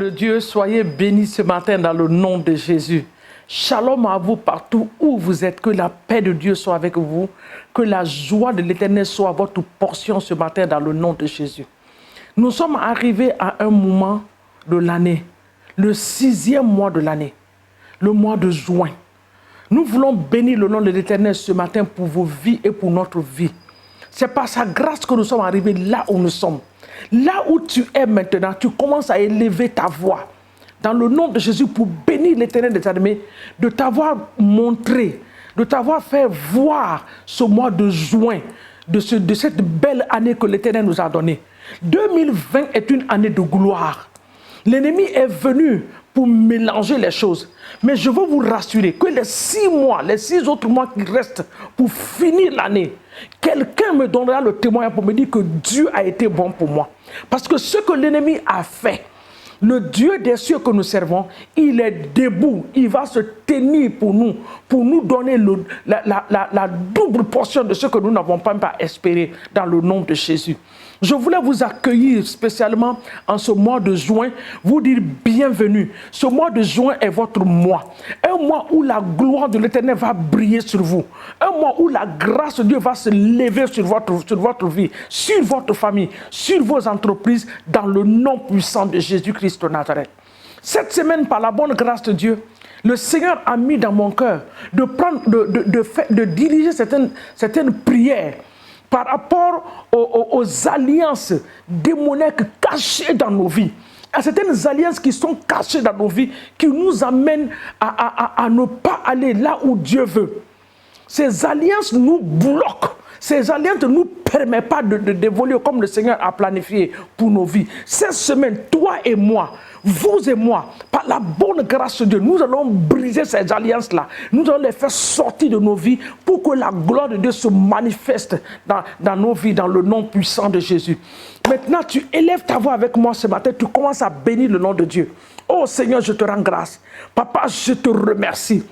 de Dieu, soyez bénis ce matin dans le nom de Jésus. Shalom à vous partout où vous êtes, que la paix de Dieu soit avec vous, que la joie de l'Éternel soit votre portion ce matin dans le nom de Jésus. Nous sommes arrivés à un moment de l'année, le 6e mois de l'année, le mois de juin. Nous voulons bénir le nom de l'Éternel ce matin pour vos vies et pour notre vie. C'est par sa grâce que nous sommes arrivés là où nous sommes. Là où tu es maintenant, tu commences à élever ta voix dans le nom de Jésus pour bénir l'Éternel des armées, de t'avoir montré, de t'avoir fait voir ce mois de juin, de cette belle année que l'Éternel nous a donnée. 2020 est une année de gloire. L'ennemi est venu pour mélanger les choses. Mais je veux vous rassurer que les 6 mois, les 6 autres mois qui restent pour finir l'année, quelqu'un me donnera le témoin pour me dire que Dieu a été bon pour moi. Parce que ce que l'ennemi a fait, le Dieu des cieux que nous servons, il est debout, il va se tenir pour nous donner la double portion de ce que nous n'avons pas espéré dans le nom de Jésus. Je voulais vous accueillir spécialement en ce mois de juin, vous dire bienvenue. Ce mois de juin est votre mois. Un mois où la gloire de l'Éternel va briller sur vous. Un mois où la grâce de Dieu va se lever sur votre vie, sur votre famille, sur vos entreprises, dans le nom puissant de Jésus-Christ de Nazareth. Cette semaine, par la bonne grâce de Dieu, le Seigneur a mis dans mon cœur de diriger certaines prières par rapport aux alliances démoniaques cachées dans nos vies. À certaines alliances qui sont cachées dans nos vies, qui nous amènent à ne pas aller là où Dieu veut. Ces alliances nous bloquent. Ces alliances ne nous permettent pas d'évoluer comme le Seigneur a planifié pour nos vies. Cette semaine, toi et moi, vous et moi, par la bonne grâce de Dieu, nous allons briser ces alliances-là. Nous allons les faire sortir de nos vies pour que la gloire de Dieu se manifeste dans nos vies, dans le nom puissant de Jésus. Maintenant, tu élèves ta voix avec moi ce matin, tu commences à bénir le nom de Dieu. Oh Seigneur, je te rends grâce. Papa, je te remercie.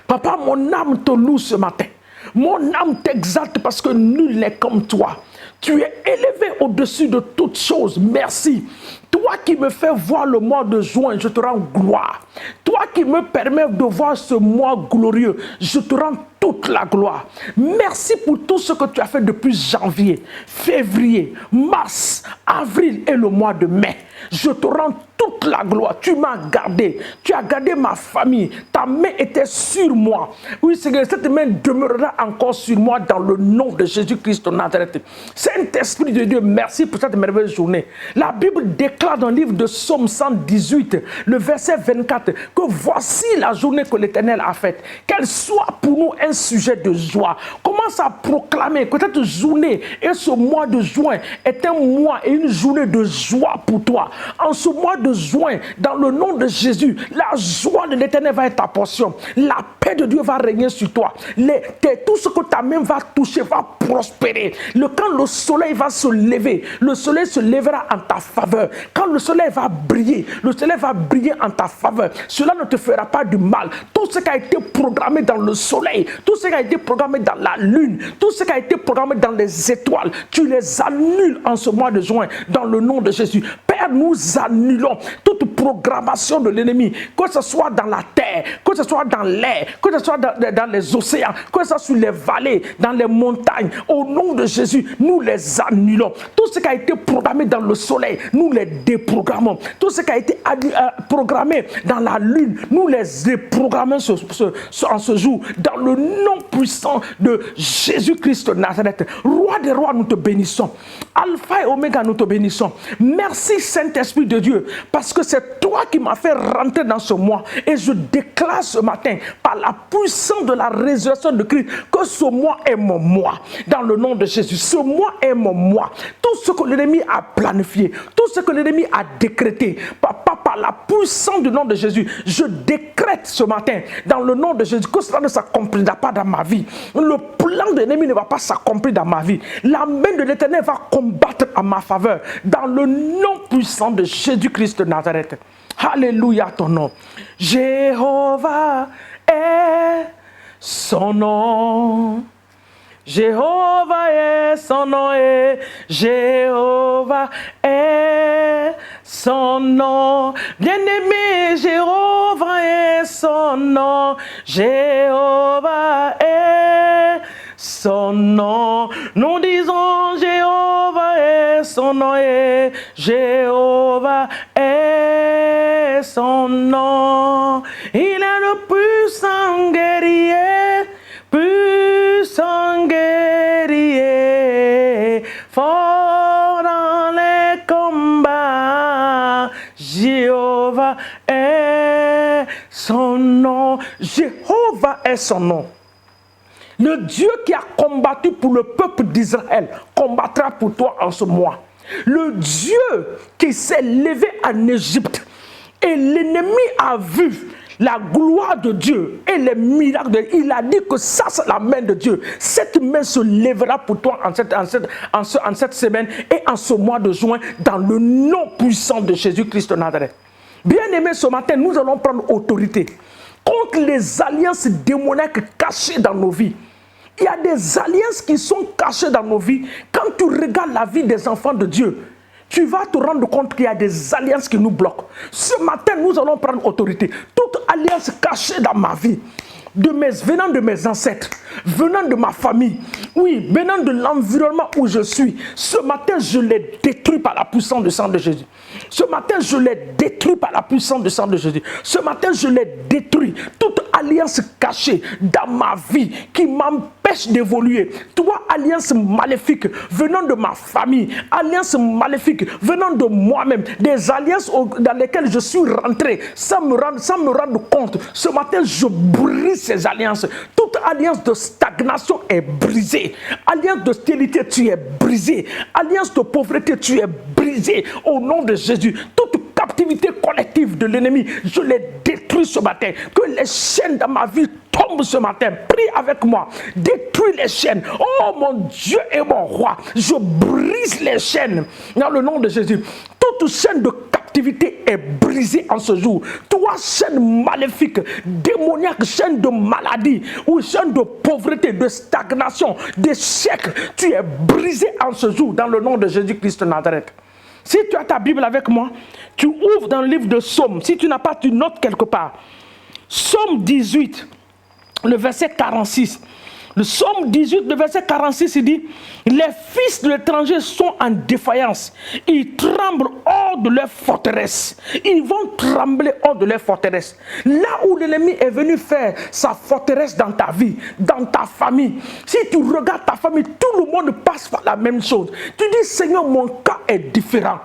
Papa, mon âme te loue ce matin. Mon âme t'exalte parce que nul n'est comme toi. Tu es élevé au-dessus de toutes choses. Merci. Toi qui me fais voir le mois de juin, je te rends gloire. Toi qui me permets de voir ce mois glorieux, je te rends toute la gloire. Merci pour tout ce que tu as fait depuis janvier, février, mars, avril et le mois de mai. Je te rends toute la gloire. Tu m'as gardé. Tu as gardé ma famille. Ta main était sur moi. Oui, Seigneur, cette main demeurera encore sur moi dans le nom de Jésus-Christ de Nazareth. Saint-Esprit de Dieu, merci pour cette merveilleuse journée. La Bible déclare dans le livre de Psaume 118, le verset 24, que voici la journée que l'Éternel a faite. Qu'elle soit pour nous un sujet de joie. Commence à proclamer que cette journée et ce mois de juin est un mois et une journée de joie pour toi. En ce mois de juin, dans le nom de Jésus, la joie de l'Éternel va être ta portion. La paix de Dieu va régner sur toi. Tout ce que ta main va toucher va prospérer. Quand le soleil va se lever, le soleil se lèvera en ta faveur. Quand le soleil va briller en ta faveur. Cela ne te fera pas du mal. Tout ce qui a été programmé dans le soleil, tout ce qui a été programmé dans la lune, tout ce qui a été programmé dans les étoiles, tu les annules en ce mois de juin, dans le nom de Jésus. Père, nous annulons toute programmation de l'ennemi, que ce soit dans la terre, que ce soit dans l'air, que ce soit dans les océans, que ce soit sur les vallées, dans les montagnes. Au nom de Jésus, nous les annulons. Tout ce qui a été programmé dans le soleil, nous les déprogrammons. Tout ce qui a été programmé dans la lune, nous les déprogrammons en ce jour, dans le nom puissant de Jésus-Christ de Nazareth. Roi des rois, nous te bénissons. Alpha et Oméga, nous te bénissons. Merci Saint-Esprit de Dieu, parce que c'est toi qui m'as fait rentrer dans ce mois. Et je déclare ce matin, par la puissance de la résurrection de Christ, que ce mois est mon mois. Dans le nom de Jésus, ce mois est mon mois. Tout ce que l'ennemi a planifié, tout ce que l'ennemi a décrété, papa, par la puissance du nom de Jésus, je décrète ce matin, dans le nom de Jésus, que cela ne s'accomplira pas dans ma vie. Le plan de l'ennemi ne va pas s'accomplir dans ma vie. La main de l'Éternel va combattre en ma faveur, dans le nom puissant de Jésus-Christ de Nazareth. Alléluia ton nom. Jéhovah est son nom. Jéhovah est son nom et Jéhovah est son nom. Bien-aimé, Jéhovah est son nom. Jéhovah est son nom. Nous disons Jéhovah est son nom. Et Jéhovah est son nom. Il est le puissant guerrier, puissant guerrier, fort dans les combats. Jéhovah est son nom. Jéhovah est son nom. Le Dieu qui a combattu pour le peuple d'Israël combattra pour toi en ce mois. Le Dieu qui s'est levé en Égypte et l'ennemi a vu la gloire de Dieu et les miracles de Dieu. Il a dit que ça, c'est la main de Dieu. Cette main se lèvera pour toi en cette semaine et en ce mois de juin dans le nom puissant de Jésus-Christ de Nazareth. Bien-aimés, ce matin, nous allons prendre autorité contre les alliances démoniaques cachées dans nos vies. Il y a des alliances qui sont cachées dans nos vies. Quand tu regardes la vie des enfants de Dieu, tu vas te rendre compte qu'il y a des alliances qui nous bloquent. Ce matin, nous allons prendre autorité. Toute alliance cachée dans ma vie, venant de mes ancêtres, venant de ma famille, oui, venant de l'environnement où je suis, ce matin, je les détruis par la puissance du sang de Jésus. Ce matin, je les détruis par la puissance du sang de Jésus. Ce matin, je les détruis. Toute alliance cachée dans ma vie qui m'empêche d'évoluer. Toi, alliance maléfique venant de ma famille, alliance maléfique venant de moi-même, des alliances dans lesquelles je suis rentré sans me rendre compte. Ce matin, je brise ces alliances. Toute alliance de stagnation est brisée. Alliance de stérilité, tu es brisée. Alliance de pauvreté, tu es brisée. Au nom de Jésus, toute captivité collective de l'ennemi, je les détruis ce matin. Que les chaînes dans ma vie tombent ce matin. Prie avec moi. Détruis les chaînes. Oh mon Dieu et mon roi, je brise les chaînes dans le nom de Jésus. Toute chaîne de captivité est brisée en ce jour. Toi, chaîne maléfique, démoniaque, chaîne de maladie ou chaîne de pauvreté, de stagnation, d'échec, tu es brisé en ce jour dans le nom de Jésus-Christ de Nazareth. Si tu as ta Bible avec moi, tu ouvres dans le livre de Psaume. Si tu n'as pas, tu notes quelque part. Psaume 18, le verset 46. Le Psaume 18, le verset 46, il dit « Les fils de l'étranger sont en défaillance. Ils tremblent hors de leur forteresse. Ils vont trembler hors de leur forteresse. » Là où l'ennemi est venu faire sa forteresse dans ta vie, dans ta famille, si tu regardes ta famille, tout le monde passe par la même chose. Tu dis « Seigneur, mon cas est différent. »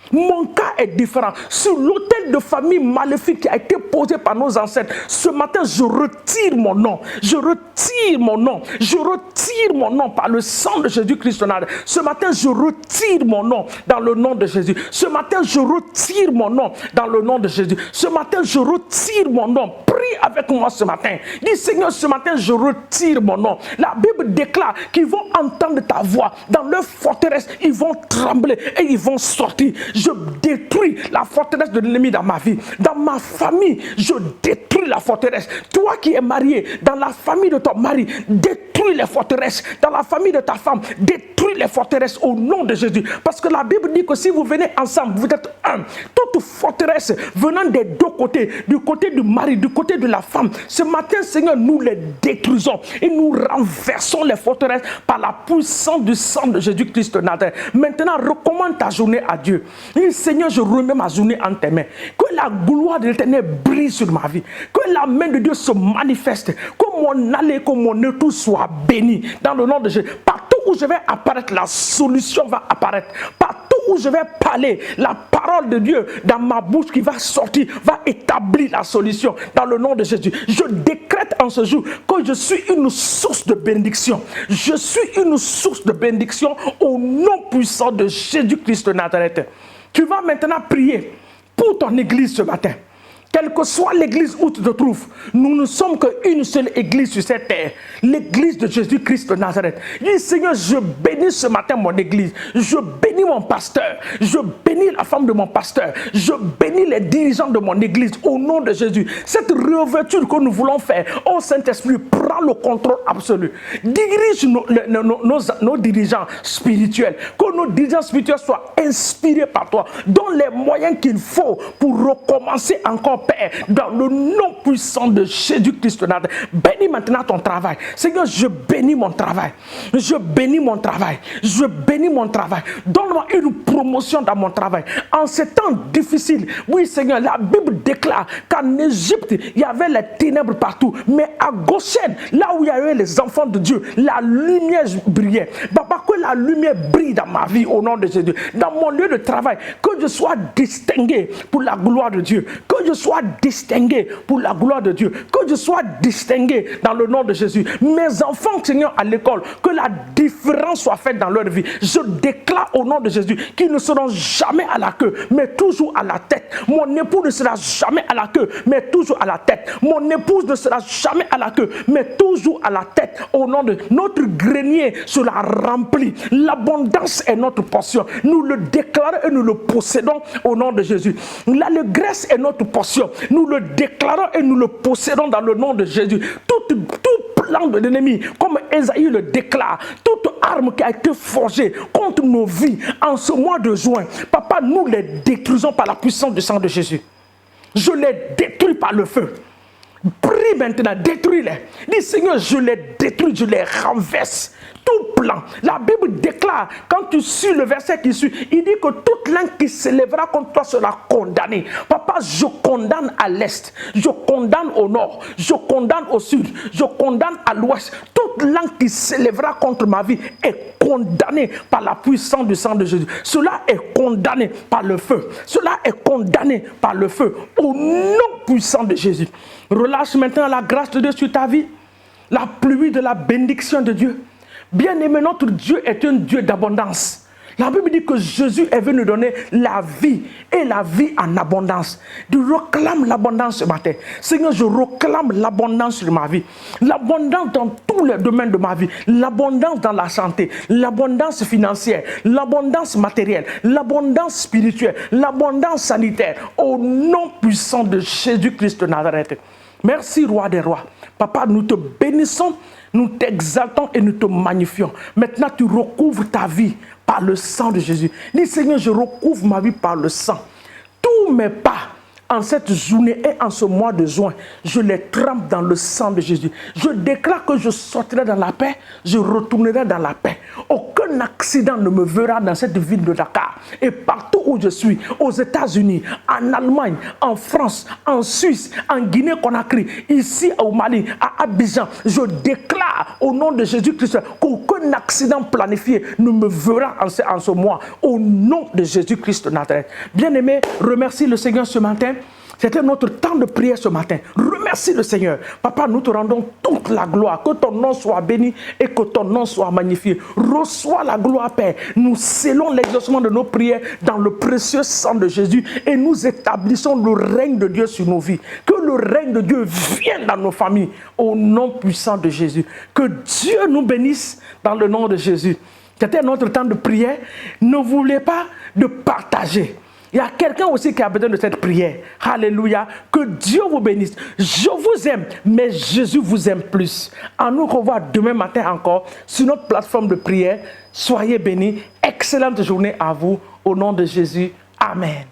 Mon cas est différent. Sur l'autel de famille maléfique qui a été posé par nos ancêtres, ce matin, je retire mon nom. Je retire mon nom. Je retire mon nom par le sang de Jésus-Christ. Ce matin, je retire mon nom dans le nom de Jésus. Ce matin, je retire mon nom dans le nom de Jésus. Ce matin, je retire mon nom. Prie avec moi ce matin. Dis, Seigneur, ce matin, je retire mon nom. La Bible déclare qu'ils vont entendre ta voix. Dans leur forteresse, ils vont trembler et ils vont sortir. Je détruis la forteresse de l'ennemi dans ma vie. Dans ma famille, je détruis la forteresse. Toi qui es marié, dans la famille de ton mari, détruis les forteresses. Dans la famille de ta femme, détruis les forteresses au nom de Jésus. Parce que la Bible dit que si vous venez ensemble, vous êtes un. Toute forteresse venant des deux côtés, du côté du mari, du côté de la femme, ce matin, Seigneur, nous les détruisons et nous renversons les forteresses par la puissance du sang de Jésus-Christ de Nazareth. Maintenant, recommande ta journée à Dieu. Dis, Seigneur, je remets ma journée en tes mains. Que la gloire de l'Éternel brille sur ma vie. Que la main de Dieu se manifeste. Que mon aller, que mon retour soit béni. Dans le nom de Jésus. Partout où je vais apparaître, la solution va apparaître. Partout où je vais parler, la parole de Dieu dans ma bouche qui va sortir, va établir la solution. Dans le nom de Jésus. Je décrète en ce jour que je suis une source de bénédiction. Je suis une source de bénédiction au nom puissant de Jésus-Christ de Nazareth. Tu vas maintenant prier pour ton église ce matin. Quelle que soit l'église où tu te trouves, nous ne sommes qu'une seule église sur cette terre, l'église de Jésus-Christ de Nazareth. Dis, Seigneur, je bénis ce matin mon église, je bénis mon pasteur, je bénis la femme de mon pasteur, je bénis les dirigeants de mon église au nom de Jésus. Cette réouverture que nous voulons faire, oh Saint-Esprit, prends le contrôle absolu. Dirige nos dirigeants spirituels, que nos dirigeants spirituels soient inspirés par toi, dont les moyens qu'il faut pour recommencer encore, Père, dans le nom puissant de Jésus-Christ. Bénis maintenant ton travail. Seigneur, je bénis mon travail. Je bénis mon travail. Je bénis mon travail. Donne-moi une promotion dans mon travail. En ces temps difficiles, oui Seigneur, la Bible déclare qu'en Égypte, il y avait les ténèbres partout. Mais à Goshen, là où il y avait les enfants de Dieu, la lumière brillait. Papa, que la lumière brille dans ma vie au nom de Jésus. Dans mon lieu de travail, que je sois distingué pour la gloire de Dieu. Que je sois distingué pour la gloire de Dieu. Que je sois distingué dans le nom de Jésus. Mes enfants, Seigneur, à l'école, que la différence soit faite dans leur vie. Je déclare au nom de Jésus qu'ils ne seront jamais à la queue, mais toujours à la tête. Mon époux ne sera jamais à la queue, mais toujours à la tête. Mon épouse ne sera jamais à la queue, mais toujours à la tête. Au nom de notre grenier sera rempli. L'abondance est notre portion. Nous le déclarons et nous le possédons au nom de Jésus. L'allégresse est notre portion. Nous le déclarons et nous le possédons dans le nom de Jésus. Tout plan de l'ennemi, comme Ésaïe le déclare, toute arme qui a été forgée contre nos vies en ce mois de juin, Papa, nous les détruisons par la puissance du sang de Jésus. Je les détruis par le feu. Prie maintenant, détruis-les. Dis Seigneur, je les détruis, je les renverse. Tout plan. La Bible déclare, quand tu suis le verset qui suit, il dit que toute langue qui s'élèvera contre toi sera condamnée. Papa, je condamne à l'est, je condamne au nord, je condamne au sud, je condamne à l'ouest. Toute langue qui s'élèvera contre ma vie est condamnée par la puissance du sang de Jésus. Cela est condamné par le feu. Cela est condamné par le feu. Au nom puissant de Jésus. Relâche maintenant la grâce de Dieu sur ta vie, la pluie de la bénédiction de Dieu. Bien-aimé, notre Dieu est un Dieu d'abondance. La Bible dit que Jésus est venu donner la vie et la vie en abondance. Je réclame l'abondance ce matin. Seigneur, je réclame l'abondance sur ma vie. L'abondance dans tous les domaines de ma vie. L'abondance dans la santé, l'abondance financière, l'abondance matérielle, l'abondance spirituelle, l'abondance sanitaire. Au nom puissant de Jésus-Christ de Nazareth. Merci, Roi des Rois. Papa, nous te bénissons, nous t'exaltons et nous te magnifions. Maintenant, tu recouvres ta vie par le sang de Jésus. Dis, Seigneur, je recouvre ma vie par le sang. Tous mes pas en cette journée et en ce mois de juin, je les trempe dans le sang de Jésus. Je déclare que je sortirai dans la paix, je retournerai dans la paix. Aucun accident ne me verra dans cette ville de Dakar. Et partout où je suis, aux États-Unis, en Allemagne, en France, en Suisse, en Guinée-Conakry, ici au Mali, à Abidjan, je déclare au nom de Jésus-Christ qu'aucun accident planifié ne me verra en ce mois. Au nom de Jésus-Christ de Nazareth. Bien-aimé, remercie le Seigneur ce matin. C'était notre temps de prière ce matin. Remercie le Seigneur. Papa, nous te rendons toute la gloire. Que ton nom soit béni et que ton nom soit magnifié. Reçois la gloire, Père. Nous scellons l'exaucement de nos prières dans le précieux sang de Jésus et nous établissons le règne de Dieu sur nos vies. Que le règne de Dieu vienne dans nos familles au nom puissant de Jésus. Que Dieu nous bénisse dans le nom de Jésus. C'était notre temps de prière. Ne voulez pas de partager. Il y a quelqu'un aussi qui a besoin de cette prière. Alléluia. Que Dieu vous bénisse. Je vous aime, mais Jésus vous aime plus. À nous revoir demain matin encore sur notre plateforme de prière. Soyez bénis. Excellente journée à vous. Au nom de Jésus. Amen.